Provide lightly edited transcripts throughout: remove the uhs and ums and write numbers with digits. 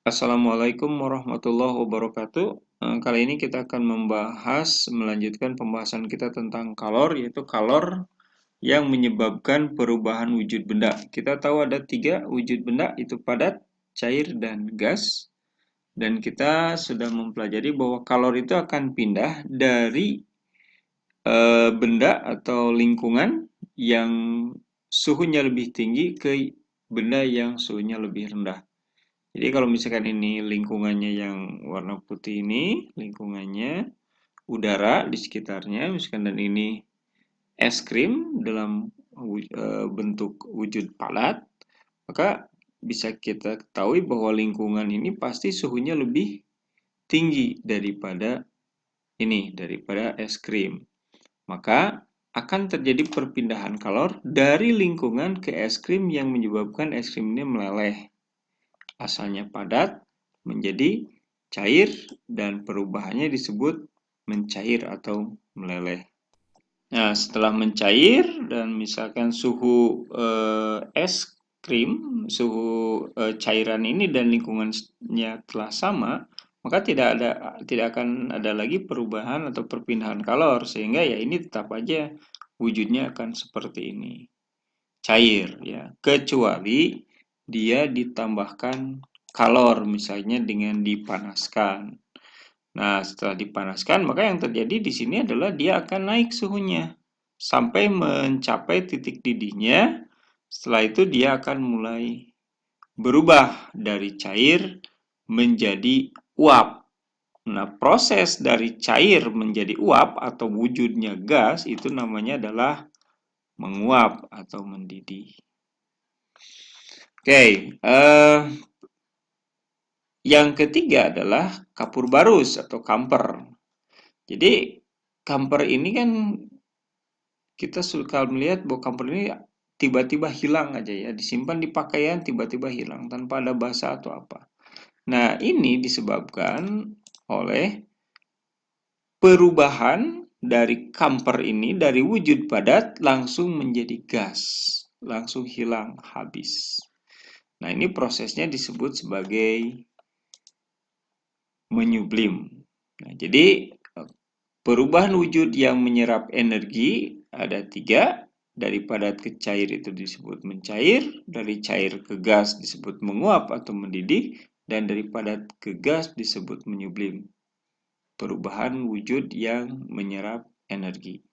Assalamualaikum warahmatullahi wabarakatuh. Kali ini kita akan melanjutkan pembahasan kita tentang kalor, yaitu kalor yang menyebabkan perubahan wujud benda. Kita tahu ada 3 wujud benda, itu padat, cair, dan gas. Dan kita sudah mempelajari bahwa kalor itu akan pindah dari benda atau lingkungan yang suhunya lebih tinggi ke benda yang suhunya lebih rendah. Jadi kalau misalkan ini lingkungannya yang warna putih ini, lingkungannya udara di sekitarnya, misalkan, dan ini es krim dalam bentuk wujud padat, maka bisa kita ketahui bahwa lingkungan ini pasti suhunya lebih tinggi daripada es krim. Maka akan terjadi perpindahan kalor dari lingkungan ke es krim yang menyebabkan es krim ini meleleh. Asalnya padat menjadi cair dan perubahannya disebut mencair atau meleleh. Nah, setelah mencair dan misalkan suhu es krim, suhu cairan ini dan lingkungannya telah sama, maka tidak akan ada lagi perubahan atau perpindahan kalor, sehingga ya ini tetap aja wujudnya akan seperti ini. Cair ya, kecuali dia ditambahkan kalor, misalnya dengan dipanaskan. Nah, setelah dipanaskan, maka yang terjadi di sini adalah dia akan naik suhunya sampai mencapai titik didihnya. Setelah itu dia akan mulai berubah dari cair menjadi uap. Nah, proses dari cair menjadi uap atau wujudnya gas itu namanya adalah menguap atau mendidih. Oke, yang ketiga adalah kapur barus atau kamper. Jadi kamper ini kan kita suka melihat bahwa kamper ini tiba-tiba hilang aja ya, disimpan di pakaian tiba-tiba hilang tanpa ada basah atau apa. Nah, ini disebabkan oleh perubahan dari kamper ini dari wujud padat langsung menjadi gas, langsung hilang habis. Nah, ini prosesnya disebut sebagai menyublim. Nah, jadi perubahan wujud yang menyerap energi ada 3. Dari padat ke cair itu disebut mencair, dari cair ke gas disebut menguap atau mendidih, dan dari padat ke gas disebut menyublim. Perubahan wujud yang menyerap energi.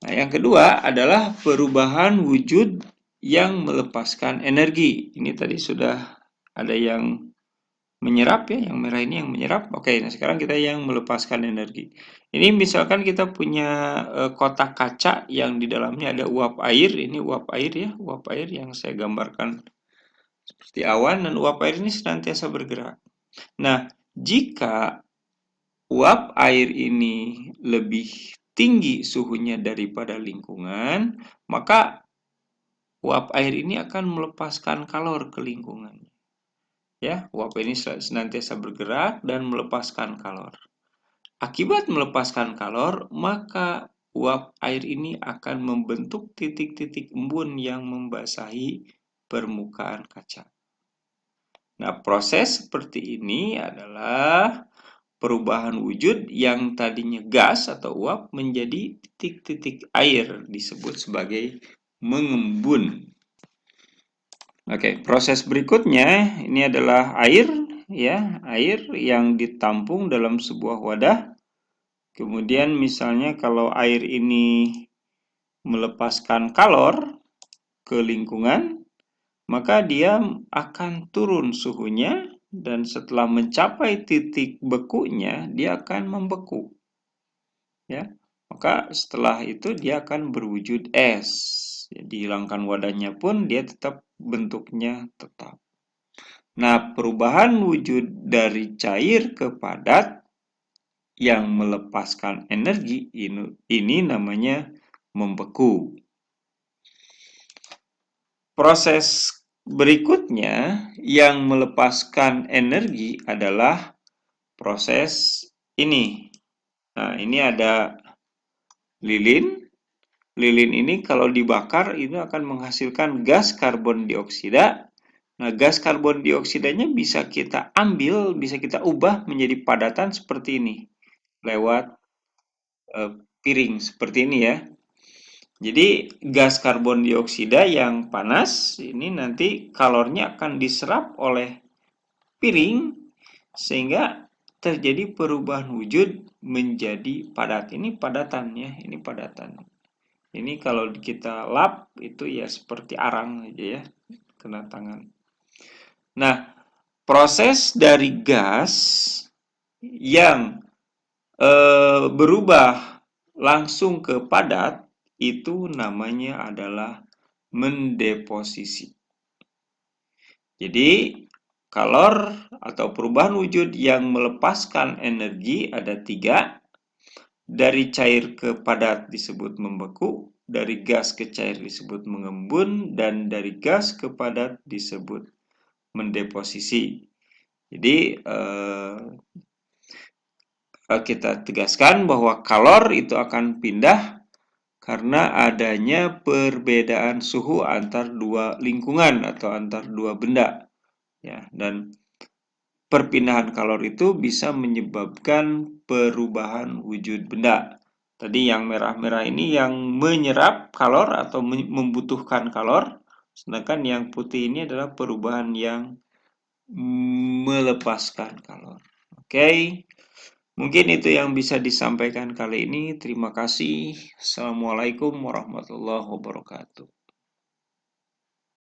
Nah, yang kedua adalah perubahan wujud yang melepaskan energi. Ini tadi sudah ada yang menyerap ya, yang merah ini yang menyerap. Oke, nah sekarang kita yang melepaskan energi. Ini misalkan kita punya kotak kaca yang di dalamnya ada uap air. Ini uap air ya, uap air yang saya gambarkan seperti awan, dan uap air ini senantiasa bergerak. Nah, jika uap air ini lebih tinggi suhunya daripada lingkungan, maka uap air ini akan melepaskan kalor ke lingkungan. Ya, uap ini senantiasa bergerak dan melepaskan kalor. Akibat melepaskan kalor, maka uap air ini akan membentuk titik-titik embun yang membasahi permukaan kaca. Nah, proses seperti ini adalah perubahan wujud yang tadinya gas atau uap menjadi titik-titik air, disebut sebagai mengembun. Oke, proses berikutnya ini adalah air ya, air yang ditampung dalam sebuah wadah. Kemudian misalnya kalau air ini melepaskan kalor ke lingkungan, maka dia akan turun suhunya dan setelah mencapai titik bekunya dia akan membeku. Ya. Maka setelah itu dia akan berwujud es. Dihilangkan wadahnya pun dia tetap bentuknya tetap. Nah, perubahan wujud dari cair ke padat yang melepaskan energi ini namanya membeku. Proses berikutnya yang melepaskan energi adalah proses ini. Nah, ini ada lilin. Lilin ini kalau dibakar itu akan menghasilkan gas karbon dioksida, Nah, gas karbon dioksidanya bisa kita ambil, bisa kita ubah menjadi padatan seperti ini lewat piring seperti ini ya. Jadi gas karbon dioksida yang panas ini nanti kalornya akan diserap oleh piring sehingga terjadi perubahan wujud menjadi padat. Ini padatan ya, ini padatan. Ini kalau kita lap itu ya seperti arang aja ya, kena tangan. Nah, proses dari gas yang berubah langsung ke padat itu namanya adalah mendeposisi. Jadi, kalor atau perubahan wujud yang melepaskan energi ada tiga. Dari cair ke padat disebut membeku, dari gas ke cair disebut mengembun, dan dari gas ke padat disebut mendeposisi. Jadi, kita tegaskan bahwa kalor itu akan pindah karena adanya perbedaan suhu antar dua lingkungan atau antar dua benda. Ya, dan perpindahan kalor itu bisa menyebabkan perubahan wujud benda. Tadi yang merah-merah ini yang menyerap kalor atau membutuhkan kalor, sedangkan yang putih ini adalah perubahan yang melepaskan kalor. Oke, mungkin itu yang bisa disampaikan kali ini. Terima kasih. Assalamualaikum warahmatullahi wabarakatuh.